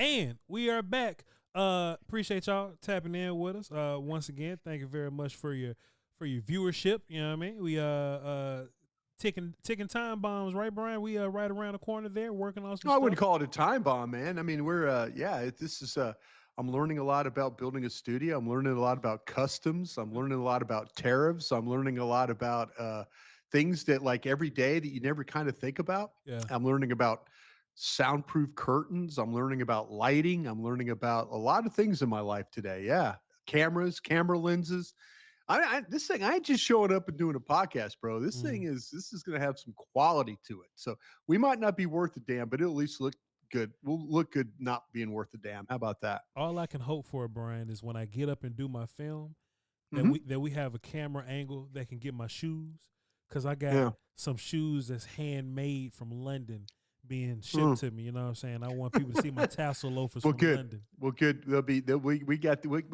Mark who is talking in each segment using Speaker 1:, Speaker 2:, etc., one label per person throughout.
Speaker 1: And we are back. Appreciate y'all tapping in with us. Once again, thank you very much for your viewership. You know what I mean? We ticking time bombs, right, Bryan? We right around the corner there working on some
Speaker 2: No, I
Speaker 1: stuff.
Speaker 2: wouldn't call it a time bomb, man. I mean, this is I'm learning a lot about building a studio. I'm learning a lot about customs. I'm learning a lot about tariffs. I'm learning a lot about things that like every day that you never kind of think about.
Speaker 1: Yeah.
Speaker 2: I'm learning about soundproof curtains. I'm learning about lighting. I'm learning about a lot of things in my life today. Yeah. Cameras, camera lenses. This thing, I ain't just showing up and doing a podcast, bro. This is going to have some quality to it. So we might not be worth a damn, but it'll at least look good. We'll look good not being worth a damn. How about that?
Speaker 1: All I can hope for, Bryan, is when I get up and do my film, that we have a camera angle that can get my shoes, because I got some shoes that's handmade from London being shipped to me. You know what I'm saying? I want people to see my tassel loafers from London.
Speaker 2: Well, good. We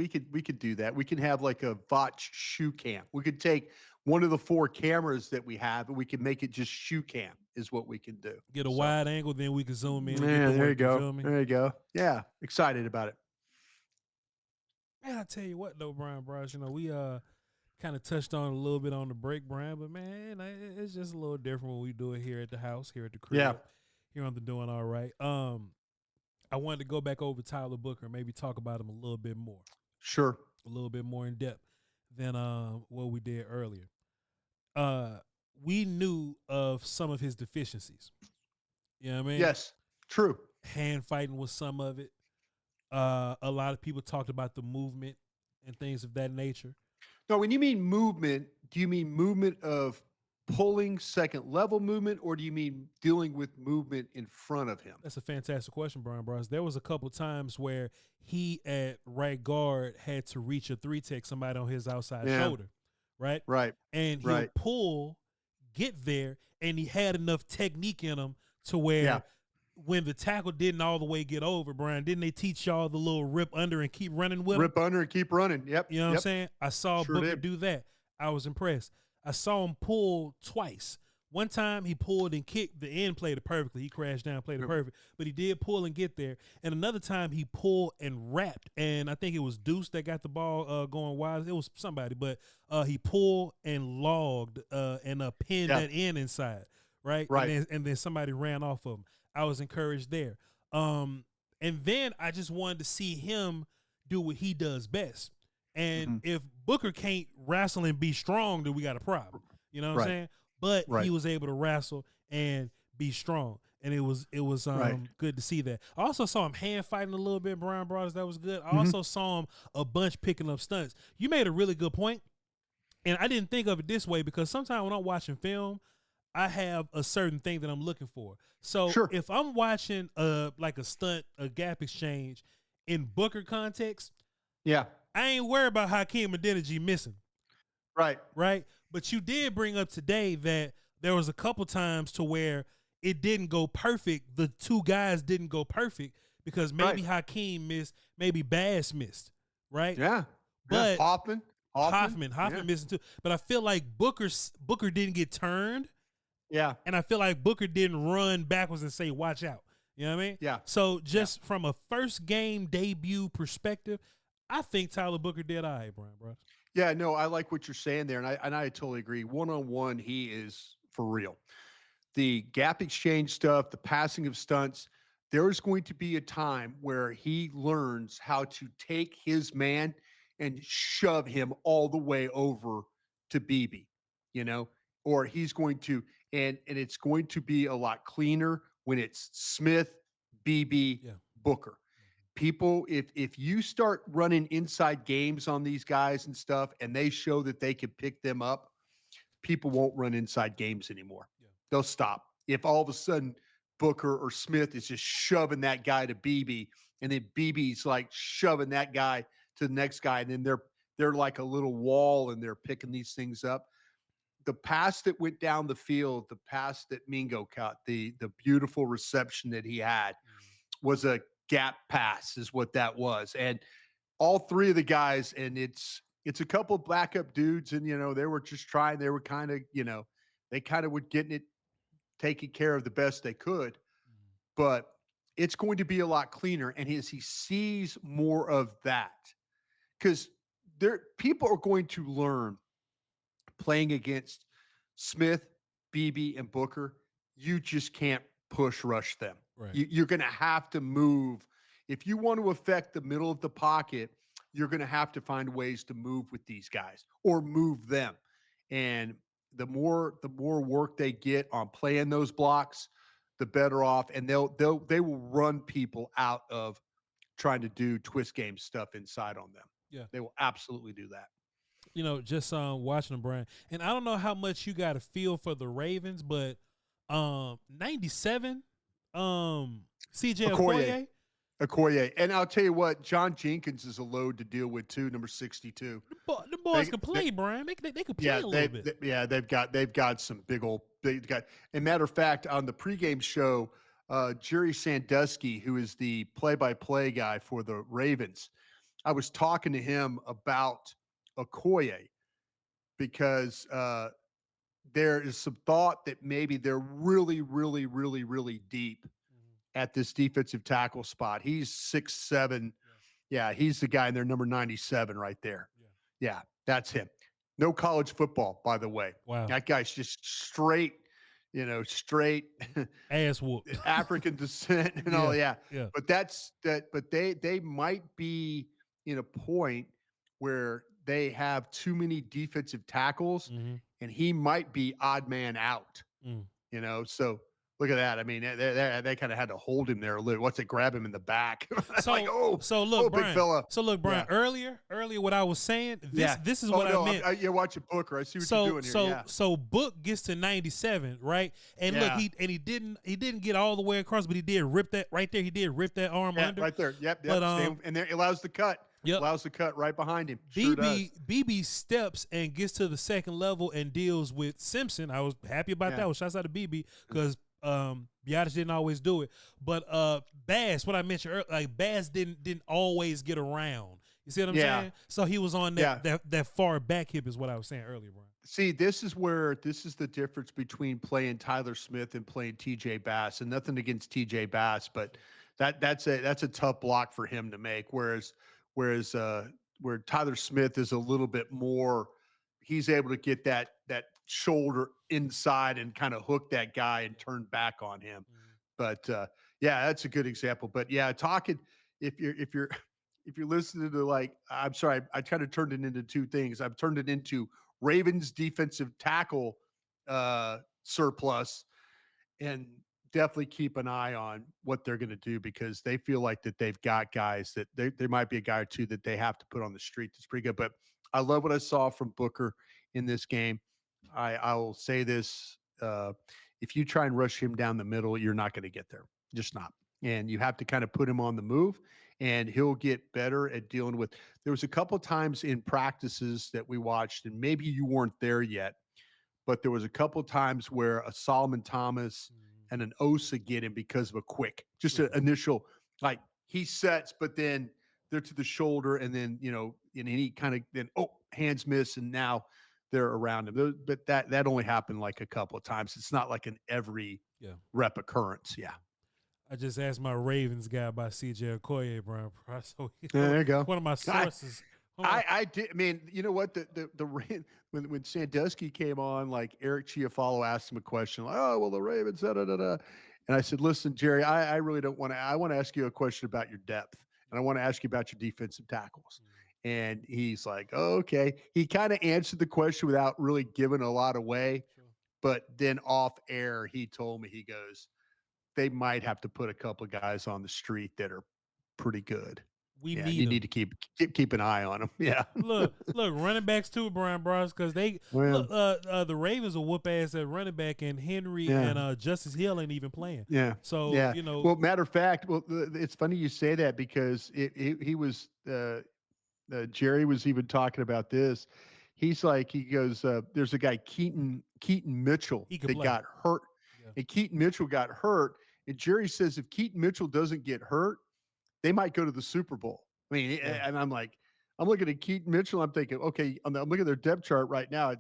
Speaker 2: could do that. We can have like a Voch shoe cam. We could take one of the 4 cameras that we have and we can make it just shoe cam is what we can do.
Speaker 1: Get a wide angle, then we can zoom in.
Speaker 2: Yeah, there you go.
Speaker 1: Feel me?
Speaker 2: There you go. Yeah, excited about it.
Speaker 1: Man, I tell you what though, Bryan Broaddus, you know, we kind of touched on a little bit on the break, Bryan, but man, it's just a little different when we do it here at the house, here at the crib.
Speaker 2: Yeah.
Speaker 1: Here on the Doing All Right. I wanted to go back over Tyler Booker and maybe talk about him a little bit more.
Speaker 2: Sure.
Speaker 1: A little bit more in depth than what we did earlier. We knew of some of his deficiencies. You know what I mean?
Speaker 2: Yes, true.
Speaker 1: Hand fighting was some of it. A lot of people talked about the movement and things of that nature.
Speaker 2: No, when you mean movement, do you mean movement of pulling second level movement, or do you mean dealing with movement in front of him?
Speaker 1: That's a fantastic question, Bryan Broaddus. There was a couple times where he at right guard had to reach a 3-tech somebody on his outside shoulder, right?
Speaker 2: Right.
Speaker 1: And he'll pull, get there, and he had enough technique in him to where when the tackle didn't all the way get over, Bryan, didn't they teach y'all the little rip under and keep running with him?
Speaker 2: Rip under and keep running. Yep.
Speaker 1: You know what I'm saying? I saw Booker do that. I was impressed. I saw him pull twice. One time he pulled and kicked. The end played it perfectly. He crashed down, played it perfect. But he did pull and get there. And another time he pulled and wrapped. And I think it was Deuce that got the ball going wide. It was somebody. But he pulled and logged and pinned that end inside. Right? And then somebody ran off of him. I was encouraged there. And then I just wanted to see him do what he does best. And if Booker can't wrestle and be strong, then we got a problem. You know what I'm saying? But he was able to wrestle and be strong. And it was good to see that. I also saw him hand fighting a little bit, Bryan Broaddus. That was good. I also saw him a bunch picking up stunts. You made a really good point. And I didn't think of it this way because sometimes when I'm watching film, I have a certain thing that I'm looking for. So if I'm watching like a stunt, a gap exchange in Booker context, I ain't worried about Hakeem Adeniji missing. Right. But you did bring up today that there was a couple times to where it didn't go perfect. The 2 guys didn't go perfect because maybe Hakeem missed, maybe Bass missed. Right?
Speaker 2: Yeah.
Speaker 1: But
Speaker 2: Hoffman
Speaker 1: missing too. But I feel like Booker didn't get turned.
Speaker 2: Yeah.
Speaker 1: And I feel like Booker didn't run backwards and say, watch out. You know what I mean?
Speaker 2: Yeah.
Speaker 1: So just from a first game debut perspective, I think Tyler Booker did all right, Bryan Broaddus.
Speaker 2: Yeah, no, I like what you're saying there, and I totally agree. One-on-one, he is for real. The gap exchange stuff, the passing of stunts, there is going to be a time where he learns how to take his man and shove him all the way over to BB, you know, or he's going to, and it's going to be a lot cleaner when it's Smith, BB, Booker. People, if you start running inside games on these guys and stuff, and they show that they can pick them up, people won't run inside games anymore. Yeah. They'll stop. If all of a sudden Booker or Smith is just shoving that guy to BB, and then BB's like shoving that guy to the next guy, and then they're like a little wall, and they're picking these things up. The pass that went down the field, the pass that Mingo caught, the beautiful reception that he had was a gap pass is what that was. And all 3 of the guys, and it's a couple backup dudes, and, you know, they were just trying, they were kind of, you know, they kind of were getting it taken care of the best they could. But it's going to be a lot cleaner. And as he sees more of that, because people are going to learn playing against Smith, Beebe, and Booker, you just can't push rush them.
Speaker 1: Right.
Speaker 2: You're going to have to move. If you want to affect the middle of the pocket, you're going to have to find ways to move with these guys or move them. And the more work they get on playing those blocks, the better off. And they will run people out of trying to do twist game stuff inside on them.
Speaker 1: Yeah.
Speaker 2: They will absolutely do that.
Speaker 1: Just watching them, Bryan. And I don't know how much you got to feel for the Ravens, but 97, CJ
Speaker 2: Okoye. And I'll tell you what, John Jenkins is a load to deal with too, number 62.
Speaker 1: The boys can play, Bryan. They could play a little bit.
Speaker 2: They've got some big guys. And matter of fact, on the pregame show, Jerry Sandusky, who is the play-by-play guy for the Ravens, I was talking to him about Okoye because there is some thought that maybe they're really, really, really, really deep at this defensive tackle spot. He's 6'7". Yeah, he's the guy in there, number 97 right there. Yeah, that's him. No college football, by the way.
Speaker 1: Wow.
Speaker 2: That guy's just straight
Speaker 1: ass whoop,
Speaker 2: African descent and all. Yeah. But but they might be in a point where they have too many defensive tackles, and he might be odd man out. So look at that. I mean, they kind of had to hold him there a little. Once they grab him in the back,
Speaker 1: look, Bryan,
Speaker 2: big fella.
Speaker 1: So look, Bryan. Earlier, what I was saying, this is what I meant.
Speaker 2: You're watching Booker. I see what you're doing here.
Speaker 1: So Book gets to 97, right? And look, he didn't get all the way across, but he did rip that right there. He did rip that arm under
Speaker 2: right there. Yep. But, and there it allows the cut.
Speaker 1: Yep.
Speaker 2: Allows the cut right behind him.
Speaker 1: BB steps and gets to the second level and deals with Simpson. I was happy about that. Well, shouts out to BB because Broaddus didn't always do it. But Bass, what I mentioned earlier, like Bass didn't always get around. You see what I'm saying? So he was on that far back hip is what I was saying earlier, Bryan.
Speaker 2: See, this is the difference between playing Tyler Smith and playing TJ Bass. And nothing against TJ Bass, but that's a tough block for him to make. Whereas where Tyler Smith is a little bit more, he's able to get that shoulder inside and kind of hook that guy and turn back on him. But that's a good example. But talking if you're listening to I'm sorry, I kind of turned it into two things. I've turned it into Ravens defensive tackle surplus, and definitely keep an eye on what they're going to do because they feel like that they've got guys that there might be a guy or two that they have to put on the street that's pretty good. But I love what I saw from Booker in this game. I will say this, if you try and rush him down the middle, you're not going to get there. Just not. And you have to kind of put him on the move, and he'll get better at dealing with. There was a couple times in practices that we watched, and maybe you weren't there yet, but there was a couple times where a Solomon Thomas and an Osa get him because of a quick, just an initial, like he sets, but then they're to the shoulder, and then and he kind of hands miss, and now they're around him. But that only happened like a couple of times. It's not like an every rep occurrence. Yeah.
Speaker 1: I just asked my Ravens guy about CJ Okoye, Bryan. So
Speaker 2: there you go.
Speaker 1: One of my sources.
Speaker 2: I did. I mean, you know what? When Sandusky came on, like Eric Chiafalo asked him a question, like, "Oh, well, the Ravens, da da da da," and I said, "Listen, Jerry, I really don't want to. I want to ask you a question about your depth, and I want to ask you about your defensive tackles." And he's like, "Oh, okay." He kind of answered the question without really giving a lot away, but then off air, he told me, he goes, "They might have to put a couple of guys on the street that are pretty good." You need to keep an eye on them. Yeah.
Speaker 1: look, running backs too, Bryan Broaddus, because the Ravens will whoop ass at running back, and Henry and Justice Hill ain't even playing.
Speaker 2: Yeah.
Speaker 1: So
Speaker 2: Well, matter of fact, it's funny you say that because he was Jerry was even talking about this. He's like, he goes, there's a guy Keaton Mitchell that got hurt, and Keaton Mitchell got hurt, and Jerry says if Keaton Mitchell doesn't get hurt, they might go to the Super Bowl. I mean, and I'm like, I'm looking at Keaton Mitchell. I'm thinking, okay, I'm looking at their depth chart right now.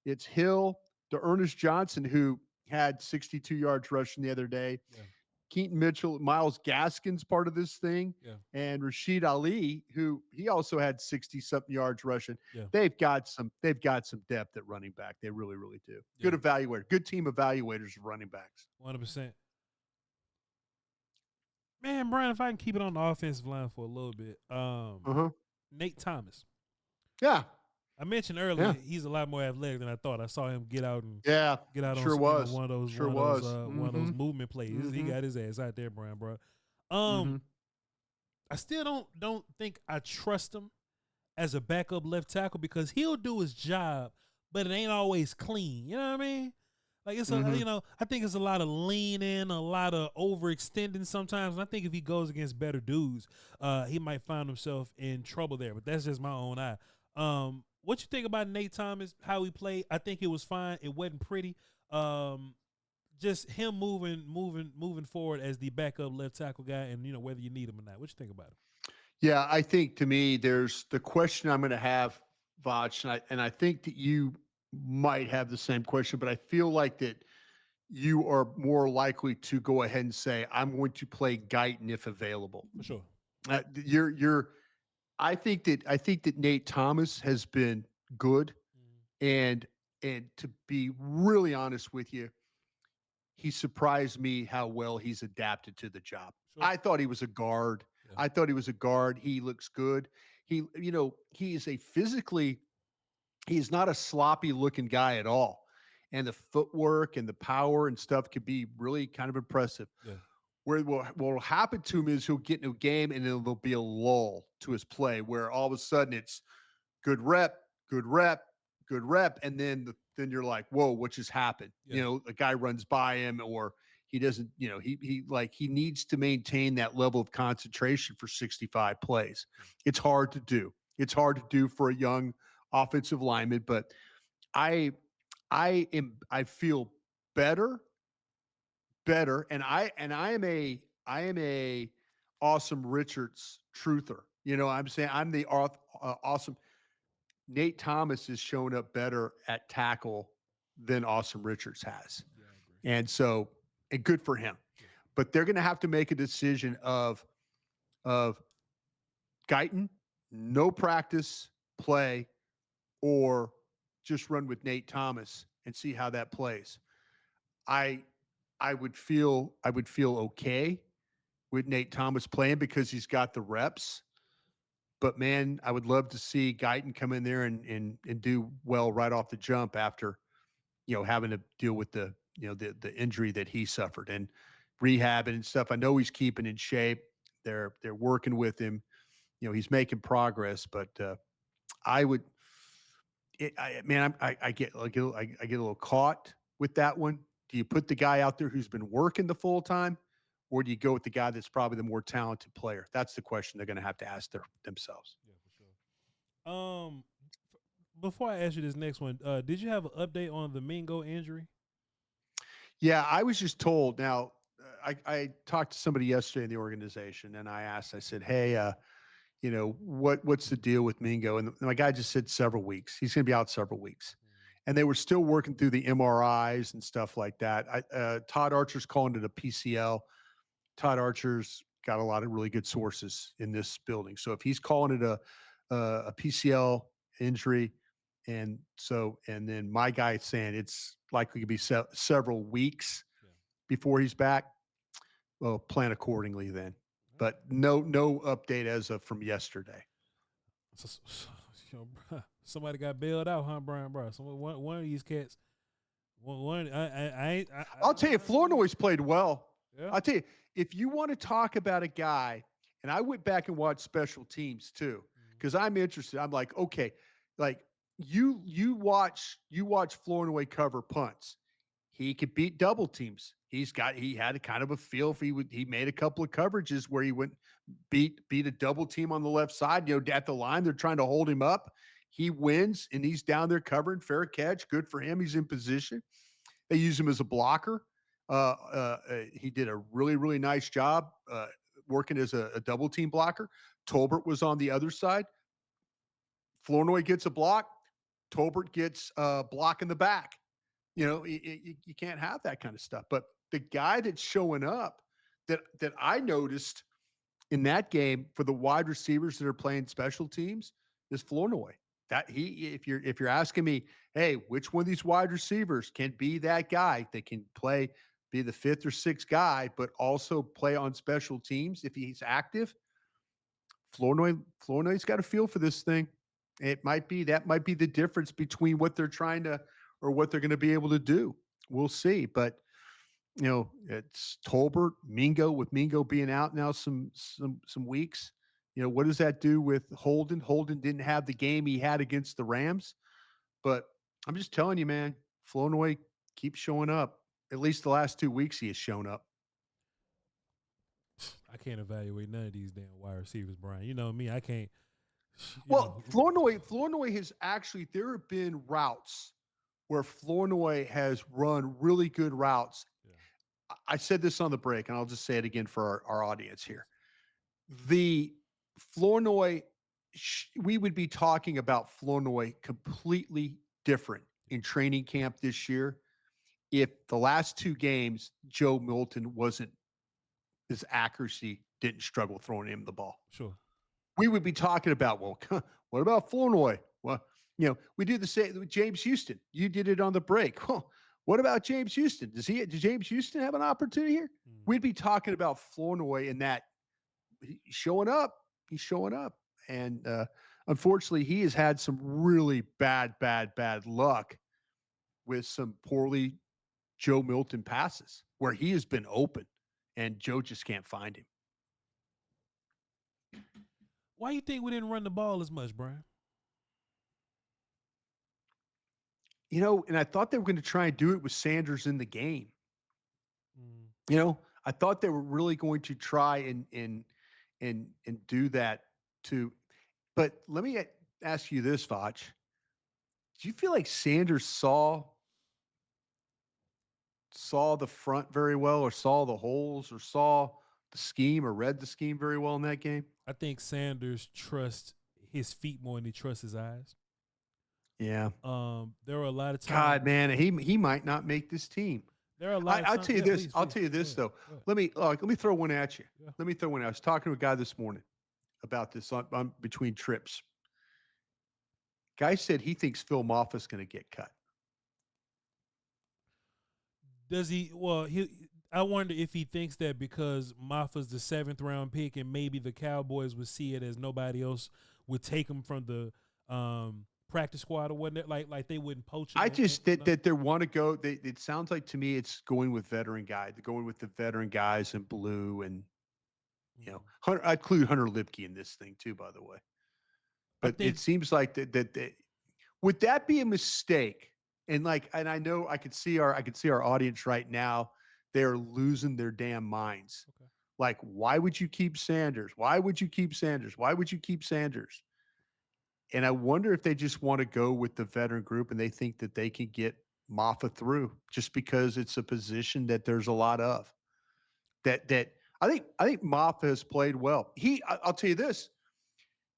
Speaker 2: It's Hill, to Ernest Johnson, who had 62 yards rushing the other day. Keaton Mitchell, Miles Gaskin's part of this thing,
Speaker 1: Yeah.
Speaker 2: and Rashid Ali, who he also had 60-something yards rushing.
Speaker 1: Yeah.
Speaker 2: They've got some depth at running back. They really, really do.
Speaker 1: Yeah.
Speaker 2: Good evaluator, good team evaluators of running backs.
Speaker 1: 100%. Man, Bryan, if I can keep it on the offensive line for a little bit, Nate Thomas.
Speaker 2: Yeah.
Speaker 1: I mentioned earlier he's a lot more athletic than I thought. I saw him get out on one of those movement plays. He got his ass out there, Bryan, bro. I still don't think I trust him as a backup left tackle because he'll do his job, but it ain't always clean. You know what I mean? Like it's I think it's a lot of leaning, a lot of overextending sometimes. And I think if he goes against better dudes, he might find himself in trouble there. But that's just my own eye. What you think about Nate Thomas? How he played? I think it was fine. It wasn't pretty. Just him moving forward as the backup left tackle guy, and whether you need him or not. What you think about him?
Speaker 2: Yeah, I think to me, there's the question I'm going to have, Voch, and I think that you might have the same question, but I feel like that you are more likely to go ahead and say, I'm going to play Guyton if available.
Speaker 1: For sure.
Speaker 2: I think that Nate Thomas has been good, and to be really honest with you, he surprised me how well he's adapted to the job. Sure. I thought he was a guard. Yeah. I thought he was a guard. He looks good. He is he's not a sloppy looking guy at all. And the footwork and the power and stuff could be really kind of impressive. Yeah. What will happen to him is he'll get into a game and then there'll be a lull to his play where all of a sudden it's good rep. And then you're like, whoa, what just happened? Yeah. A guy runs by him or he doesn't, he needs to maintain that level of concentration for 65 plays. It's hard to do. It's hard to do for a young offensive lineman, but I feel better. And I am a Awesome Richards truther. I'm saying I'm the awesome. Nate Thomas has shown up better at tackle than Awesome Richards has. Yeah, and good for him. Yeah. But they're going to have to make a decision of Guyton, no practice, play, or just run with Nate Thomas and see how that plays. I would feel okay with Nate Thomas playing because he's got the reps. But man, I would love to see Guyton come in there and do well right off the jump after, having to deal with the injury that he suffered and rehabbing and stuff. I know he's keeping in shape. They're working with him. He's making progress, but I get a little caught with that one. Do you put the guy out there who's been working the full time, or do you go with the guy that's probably the more talented player? That's the question they're going to have to ask themselves.
Speaker 1: Yeah, for sure. Before I ask you this next one, did you have an update on the Mingo injury?
Speaker 2: Yeah, I was just told. Now, I talked to somebody yesterday in the organization, and I said, hey, what's the deal with Mingo? And my guy just said several weeks. He's going to be out several weeks. And they were still working through the MRIs and stuff like that. Todd Archer's calling it a PCL. Todd Archer's got a lot of really good sources in this building. So if he's calling it a PCL injury, and then my guy saying it's likely to be several weeks before he's back, well, plan accordingly then. But no update as of from yesterday.
Speaker 1: Somebody got bailed out, huh, Bryan? Bro, one of these cats.
Speaker 2: I'll tell you, Flournoy's played well. Yeah. I'll tell you, if you want to talk about a guy, and I went back and watched special teams too, because I'm interested. I'm like, okay, like you watch Flournoy cover punts. He could beat double teams. He had a kind of a feel if he made a couple of coverages where he went beat a double team on the left side, at the line, they're trying to hold him up. He wins and he's down there covering, fair catch. Good for him. He's in position. They use him as a blocker. He did a really, really nice job working as a double team blocker. Tolbert was on the other side. Flournoy gets a block. Tolbert gets a block in the back. You can't have that kind of stuff. But the guy that's showing up that I noticed in that game for the wide receivers that are playing special teams is Flournoy. That if you're asking me, hey, which one of these wide receivers can be that guy that can be the fifth or sixth guy, but also play on special teams if he's active? Flournoy's got a feel for this thing. That might be the difference between what they're trying to or what they're going to be able to do. We'll see, but it's Tolbert, Mingo, with Mingo being out now some weeks. What does that do with Holden? Holden didn't have the game he had against the Rams, but I'm just telling you, man, Flournoy keeps showing up. At least the last 2 weeks he has shown up.
Speaker 1: I can't evaluate none of these damn wide receivers, Brian. You know me, I can't.
Speaker 2: Flournoy has actually, there have been routes where Flournoy has run really good routes. Yeah. I said this on the break, and I'll just say it again for our audience here. The Flournoy, we would be talking about Flournoy completely different in training camp this year if the last 2 games Joe Milton wasn't, his accuracy didn't struggle throwing him the ball.
Speaker 1: Sure.
Speaker 2: We would be talking about, well, what about Flournoy? Well, we do the same with James Houston. You did it on the break. Well, what about James Houston? Does James Houston have an opportunity here? We'd be talking about Flournoy in that he's showing up. He's showing up. And unfortunately, he has had some really bad luck with some poorly Joe Milton passes where he has been open and Joe just can't find him.
Speaker 1: Why do you think we didn't run the ball as much, Brian?
Speaker 2: And I thought they were going to try and do it with Sanders in the game. I thought they were really going to try and do that too. But let me ask you this, Voch. Do you feel like Sanders saw the front very well, or saw the holes, or saw the scheme, or read the scheme very well in that game?
Speaker 1: I think Sanders trusts his feet more than he trusts his eyes.
Speaker 2: Yeah.
Speaker 1: There were a lot of times.
Speaker 2: God, man, he might not make this team.
Speaker 1: There are a lot.
Speaker 2: I'll tell you this. I'll tell you this though. Let me throw one at you. Yeah. Let me throw one. I was talking to a guy this morning about this on between trips. Guy said he thinks Phil Moffitt's going to get cut.
Speaker 1: Does he? Well, I wonder if he thinks that because Moffitt's the 7th round pick, and maybe the Cowboys would see it as nobody else would take him from the practice squad or whatnot. Like they wouldn't poach him.
Speaker 2: I just that they want to go. It sounds like to me it's going with veteran guy. They're going with the veteran guys in blue, and I include Hunter Lipke in this thing too, by the way. But it seems like that would that be a mistake? And I know I could see our audience right now. They're losing their damn minds. Okay. Like, why would you keep Sanders? Why would you keep Sanders? Why would you keep Sanders? And I wonder if they just want to go with the veteran group and they think that they can get Moffitt through just because it's a position that there's a lot of. That I think Moffitt has played well. I'll tell you this.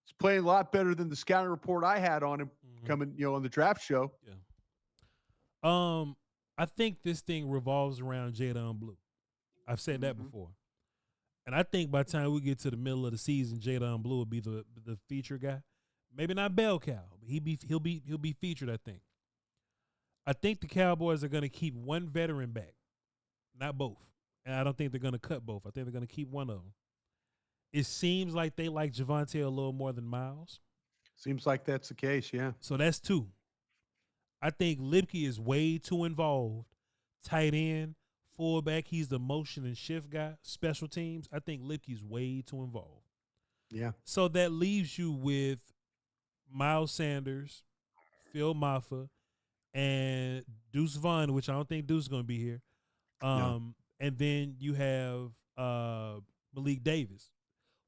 Speaker 2: He's playing a lot better than the scouting report I had on him coming, on the draft show.
Speaker 1: Yeah. I think this thing revolves around Jadon Blue. I've said that before. And I think by the time we get to the middle of the season, Jadon Blue will be the feature guy. Maybe not bell cow, but he'll be featured, I think. I think the Cowboys are going to keep one veteran back, not both. And I don't think they're going to cut both. I think they're going to keep one of them. It seems like they like Javonte a little more than Miles.
Speaker 2: Seems like that's the case, yeah.
Speaker 1: So that's 2. I think Lipke is way too involved. Tight end, fullback, he's the motion and shift guy. Special teams, I think Lipke's way too involved.
Speaker 2: Yeah.
Speaker 1: So that leaves you with Miles Sanders, Phil Moffitt, and Deuce Vaughn, which I don't think Deuce is going to be here. No. And then you have Malik Davis,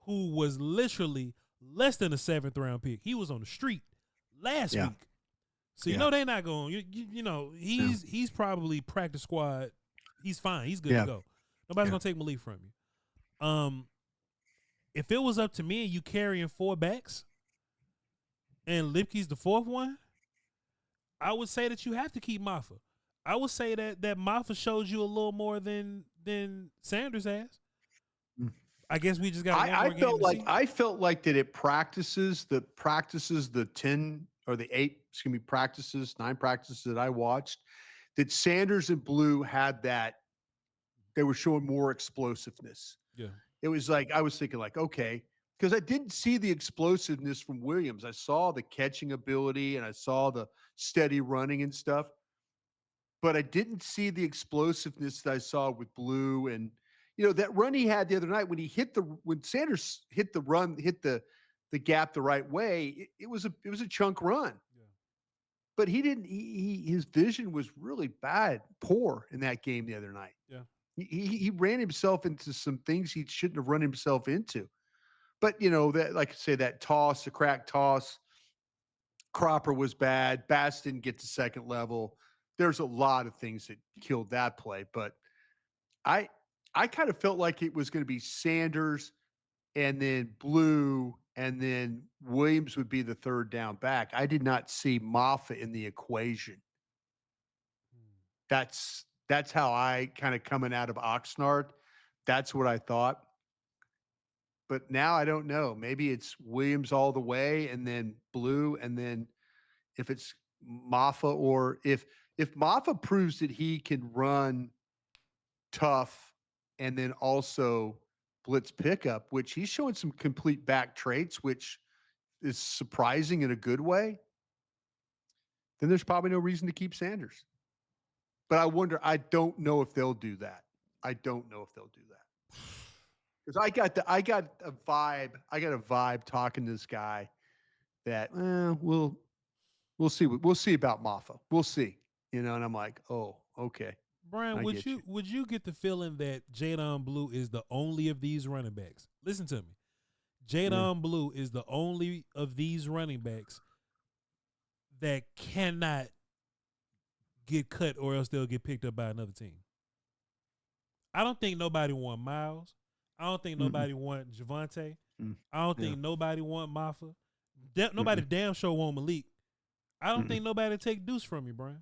Speaker 1: who was literally less than a 7th round pick. He was on the street last week. So they're not going. He's probably practice squad. He's fine. He's good to go. Nobody's gonna take Malik from you. If it was up to me and you carrying 4 backs, and Lipke's the 4th one, I would say that you have to keep Moffitt. I would say that Moffitt shows you a little more than Sanders has. I guess we just got one more game to see.
Speaker 2: I felt like that it practices the 10 or the 8, excuse me, practices, 9 practices that I watched, that Sanders and Blue had that they were showing more explosiveness.
Speaker 1: Yeah.
Speaker 2: It was like I was thinking like, okay, because I didn't see the explosiveness from Williams. I saw the catching ability and I saw the steady running and stuff, but I didn't see the explosiveness that I saw with Blue. And that run he had the other night when Sanders hit the gap the right way, it was a chunk run.
Speaker 1: Yeah.
Speaker 2: But he didn't. His vision was really poor in that game the other night.
Speaker 1: Yeah.
Speaker 2: He ran himself into some things he shouldn't have run himself into. But that, like I say, that toss, the crack toss, Cropper was bad. Bass didn't get to second level. There's a lot of things that killed that play. But I kind of felt like it was going to be Sanders and then Blue and then Williams would be the third down back. I did not see Moffitt in the equation. That's how I kind of coming out of Oxnard. That's what I thought. But now I don't know. Maybe it's Williams all the way and then Blue. And then if it's Moffitt, or if Moffitt proves that he can run tough and then also blitz pickup, which he's showing some complete back traits, which is surprising in a good way, then there's probably no reason to keep Sanders. But I don't know if they'll do that. I don't know if they'll do that. Because I got a vibe talking to this guy that we'll see about Moffitt. We'll see. And I'm like, oh, okay.
Speaker 1: Bryan, would you get the feeling that Jadon Blue is the only of these running backs? Listen to me. Jadon Blue is the only of these running backs that cannot get cut or else they'll get picked up by another team. I don't think nobody want Miles. I don't think nobody want Javonte. I don't think nobody want Moffitt. Nobody damn sure want Malik. I don't think nobody take Deuce from you, Bryan.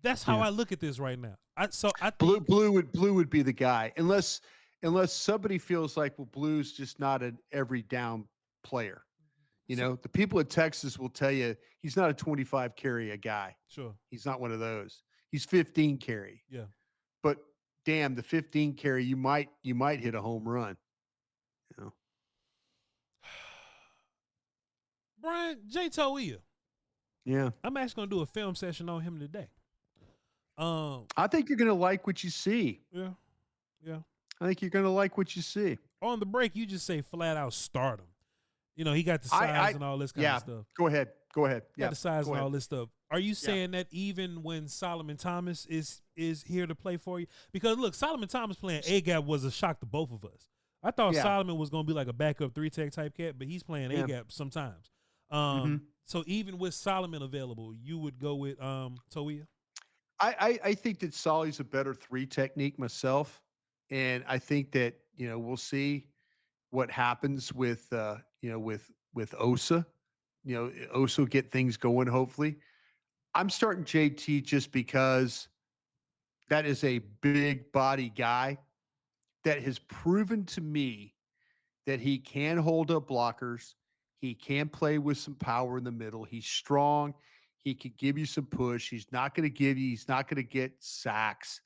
Speaker 1: That's how I look at this right now. I think
Speaker 2: Blue would be the guy unless somebody feels like, well, Blue's just not an every down player. The people at Texas will tell you he's not a 25 carry a guy.
Speaker 1: Sure,
Speaker 2: he's not one of those. He's 15 carry.
Speaker 1: Yeah,
Speaker 2: but damn, the 15 carry you might hit a home run.
Speaker 1: Bryan, Jay Toia.
Speaker 2: Yeah,
Speaker 1: I'm actually gonna do a film session on him today.
Speaker 2: I think you're gonna like what you see.
Speaker 1: Yeah.
Speaker 2: I think you're gonna like what you see.
Speaker 1: On the break, you just say flat out start him. He got the size and all this kind of stuff.
Speaker 2: Go ahead.
Speaker 1: Got the size and all this stuff. Are you saying that even when Solomon Thomas is here to play for you? Because look, Solomon Thomas playing A-gap was a shock to both of us. I thought Solomon was going to be like a backup 3-tech type cat, but he's playing A-gap sometimes. So even with Solomon available, you would go with Toia?
Speaker 2: I think that Solly's a better 3 technique myself. And I think that, we'll see what happens with Osa. Osa will get things going, hopefully. I'm starting JT just because that is a big body guy that has proven to me that he can hold up blockers. He can play with some power in the middle. He's strong. He can give you some push. He's not going to get sacks.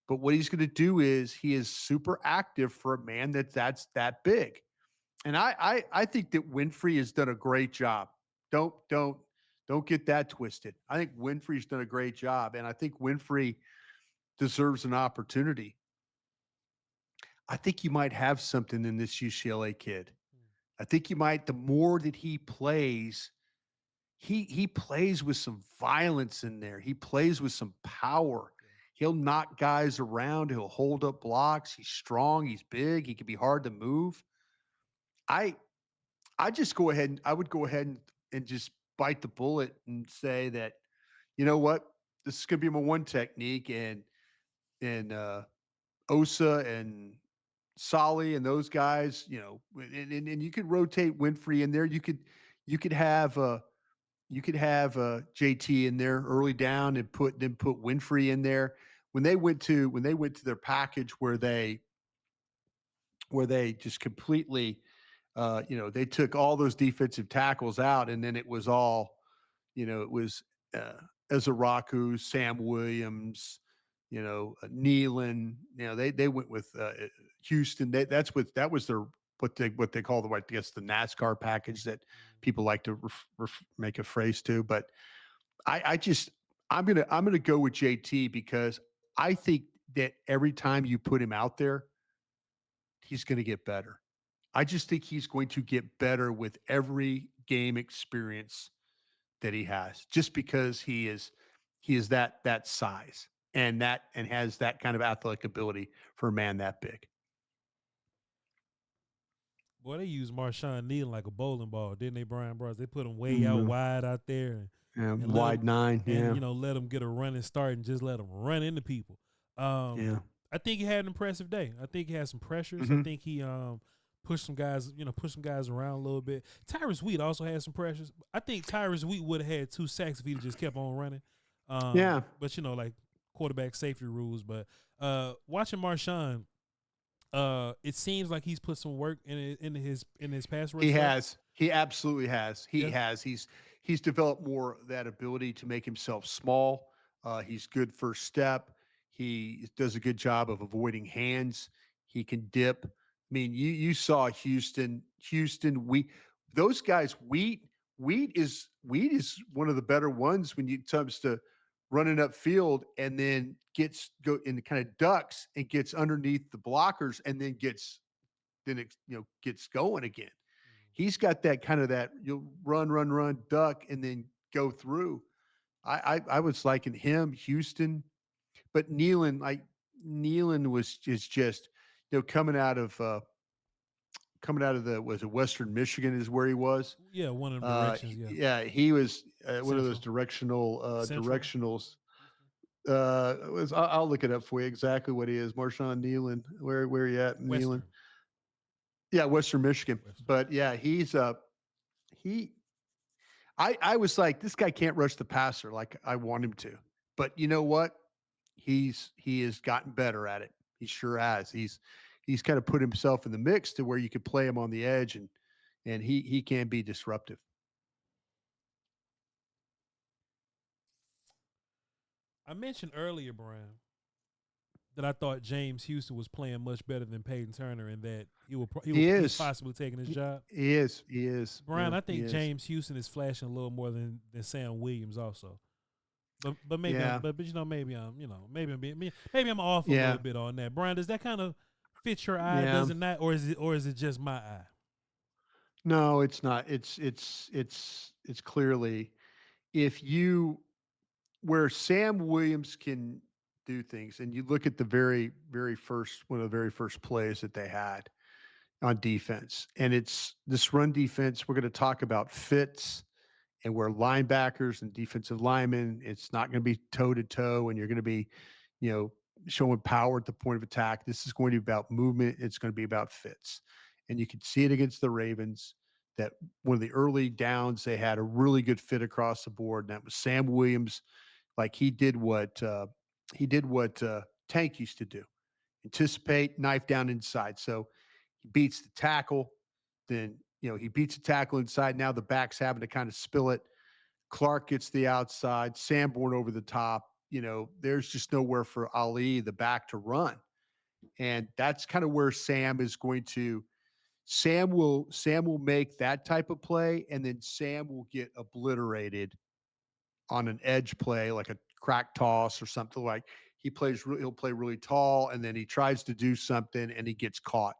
Speaker 2: But what he's going to do is he is super active for a man that's that big. And I think that Winfrey has done a great job. Don't get that twisted. I think Winfrey's done a great job, and I think Winfrey deserves an opportunity. I think you might have something in this UCLA kid. I think you might. The more that he plays, he plays with some violence in there. He plays with some power. He'll knock guys around. He'll hold up blocks. He's strong. He's big. He can be hard to move. I would go ahead and just bite the bullet and say that, you know what, this is going to be my 1 technique, and Osa and Solly and those guys, and you could rotate Winfrey in there. You could have JT in there early down and put Winfrey in there. When they went to their package where they where they just completely, they took all those defensive tackles out, and then it was all, it was Ezaraku, Sam Williams, Nealon. They went with Houston. That was their what they call I guess the NASCAR package that people like to make a phrase to. But I just I'm gonna go with JT because I think that every time you put him out there, he's going to get better. I just think he's going to get better with every game experience that he has, just because he is that size and has that kind of athletic ability for a man that big.
Speaker 1: Boy, they used Marshawn Neal like a bowling ball, didn't they, Brian Bros? They put him way out
Speaker 2: Mm,
Speaker 1: wide out there and let
Speaker 2: wide
Speaker 1: him
Speaker 2: nine,
Speaker 1: and
Speaker 2: yeah,
Speaker 1: let him get a running start and just let him run into people. Um,
Speaker 2: yeah.
Speaker 1: I think he had an impressive day. I think he had some pressures. I
Speaker 2: Hmm.
Speaker 1: think he pushed some guys, pushed some guys around a little bit. Tyrus Wheat also had some pressures. I think Tyrus Wheat would have had 2 sacks if he just kept on running.
Speaker 2: Yeah,
Speaker 1: But like quarterback safety rules. But watching Marshawn, it seems like he's put some work in his pass rush
Speaker 2: he
Speaker 1: stuff.
Speaker 2: has. He absolutely has. He
Speaker 1: Yeah.
Speaker 2: has. He's developed more that ability to make himself small. He's good first step. He does a good job of avoiding hands. He can dip. I mean, you saw Houston. We those guys. Wheat is one of the better ones when it comes to running up field and then gets go and kind of ducks and gets underneath the blockers and then it gets going again. He's got that kind of that you'll run, duck, and then go through. I was liking him, Houston, but Nealon is just coming out of the was it Western Michigan is where he was.
Speaker 1: Yeah, one of them directions. Yeah,
Speaker 2: Yeah, he was one of those
Speaker 1: Central, Central,
Speaker 2: directionals.
Speaker 1: Houston,
Speaker 2: I'll look it up for you exactly what he is. Marshawn Nealon, where he at? Nealon.
Speaker 1: Western,
Speaker 2: Yeah, Western Michigan.
Speaker 1: Western.
Speaker 2: But yeah, he I was like, this guy can't rush the passer like I want him to. But you know what? He has gotten better at it. He sure has. He's kind of put himself in the mix to where you could play him on the edge and he can be disruptive.
Speaker 1: I mentioned earlier, Brian, that I thought James Houston was playing much better than Peyton Turner, and that
Speaker 2: He
Speaker 1: he's
Speaker 2: is.
Speaker 1: possibly taking his job.
Speaker 2: He is. He is.
Speaker 1: Brian,
Speaker 2: Yeah,
Speaker 1: I
Speaker 2: he
Speaker 1: think
Speaker 2: is.
Speaker 1: James Houston is flashing a little more than Sam Williams also. But maybe
Speaker 2: Yeah.
Speaker 1: maybe I'm off a
Speaker 2: Yeah.
Speaker 1: little bit on that. Brian, does that kind of fit your eye?
Speaker 2: Yeah.
Speaker 1: Does it not, or is it just my eye?
Speaker 2: No, it's not. It's clearly if you where Sam Williams can do things, and you look at the very first one of the very first plays that they had on defense, and it's this run defense. We're going to talk about fits and where linebackers and defensive linemen, it's not going to be toe to toe, and you're going to be, you know, showing power at the point of attack. This is going to be about movement. It's going to be about fits, and you can see it against the Ravens. That one of the early downs, they had a really good fit across the board, and that was Sam Williams. Like he did what Tank used to do: anticipate, knife down inside. So he beats the tackle, then he beats the tackle inside. Now the back's having to kind of spill it. Clark gets the outside, Sanborn over the top. There's just nowhere for Ali, the back, to run. And that's kind of where Sam will make that type of play, and then Sam will get obliterated on an edge play, like a crack toss or something. Like he'll play really tall, and then he tries to do something and he gets caught.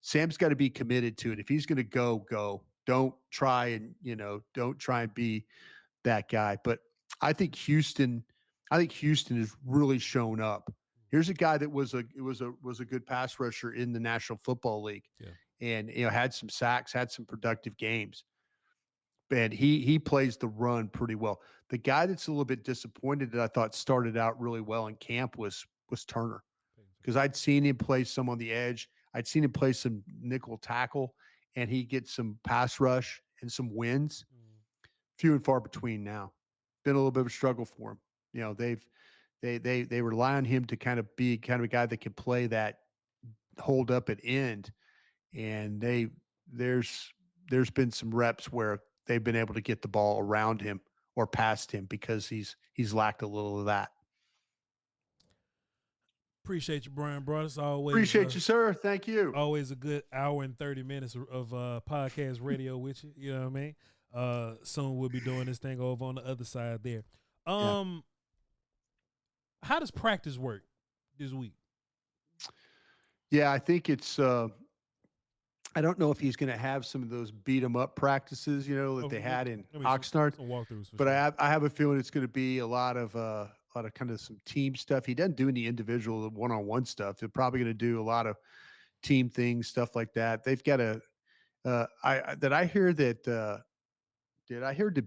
Speaker 2: Sam's got to be committed to it. If he's going to go, go. Don't try and be that guy. But I think Houston, has really shown up. Here's a guy that was a good pass rusher in the National Football League,
Speaker 1: Yeah.
Speaker 2: and had some sacks, had some productive games. And he plays the run pretty well. The guy that's a little bit disappointed that I thought started out really well in camp was Turner, because I'd seen him play some on the edge. I'd seen him play some nickel tackle, and he gets some pass rush and some wins. Few and far between now. Been a little bit of a struggle for him. They rely on him to kind of be kind of a guy that can play that hold up at end, and there's been some reps where they've been able to get the ball around him or past him because he's lacked a little of that.
Speaker 1: Appreciate you, Bryan. Broaddus. Always
Speaker 2: appreciate you, sir. Thank you.
Speaker 1: Always a good hour and 30 minutes of podcast radio with you. You know what I mean? Soon we'll be doing this thing over on the other side there. How does practice work this week?
Speaker 2: Yeah, I think it's I don't know if he's going to have some of those beat 'em up practices, that they had in Oxnard. But I have a feeling it's going to be a lot of kind of some team stuff. He doesn't do any individual one-on-one stuff. They're probably going to do a lot of team things, stuff like that. They've got did I hear that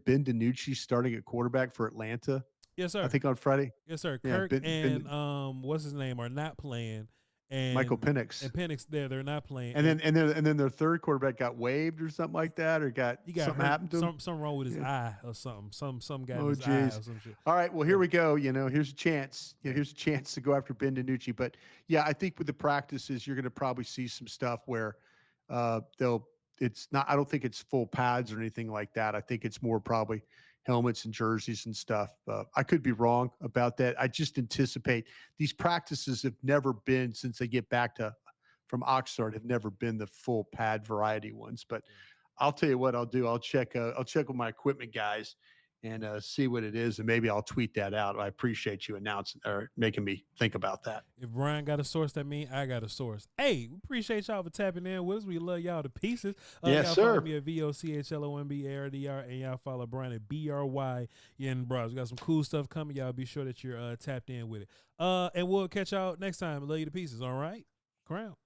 Speaker 2: Ben DiNucci starting at quarterback for Atlanta?
Speaker 1: Yes, sir.
Speaker 2: I think on Friday.
Speaker 1: Yes, sir. Yeah, Kirk and what's his name are not playing. And
Speaker 2: Michael Penix.
Speaker 1: And Penix they're not playing.
Speaker 2: And then their third quarterback got waived or something like that, or something happened to him.
Speaker 1: Something wrong with his eye or something. Some guy in his eye or some shit.
Speaker 2: All right, well here we go. Here's a chance. Here's a chance to go after Ben DiNucci. But yeah, I think with the practices, you're going to probably see some stuff where it's not. I don't think it's full pads or anything like that. I think it's more probably helmets and jerseys and stuff. I could be wrong about that. I just anticipate these practices have never been, since they get back from Oxnard, have never been the full pad variety ones. But I'll tell you what I'll do. I'll check with my equipment guys and see what it is, and maybe I'll tweet that out. I appreciate you announcing or making me think about that.
Speaker 1: If Bryan got a source, that means I got a source. Hey, we appreciate y'all for tapping in with us. We love y'all to pieces.
Speaker 2: Yes,
Speaker 1: y'all
Speaker 2: sir.
Speaker 1: Follow me at VOCHLOMBARDR, and y'all follow Bryan at BRY in Broaddus. We got some cool stuff coming. Y'all be sure that you're tapped in with it. And we'll catch y'all next time. Love you to pieces. All right, Crown.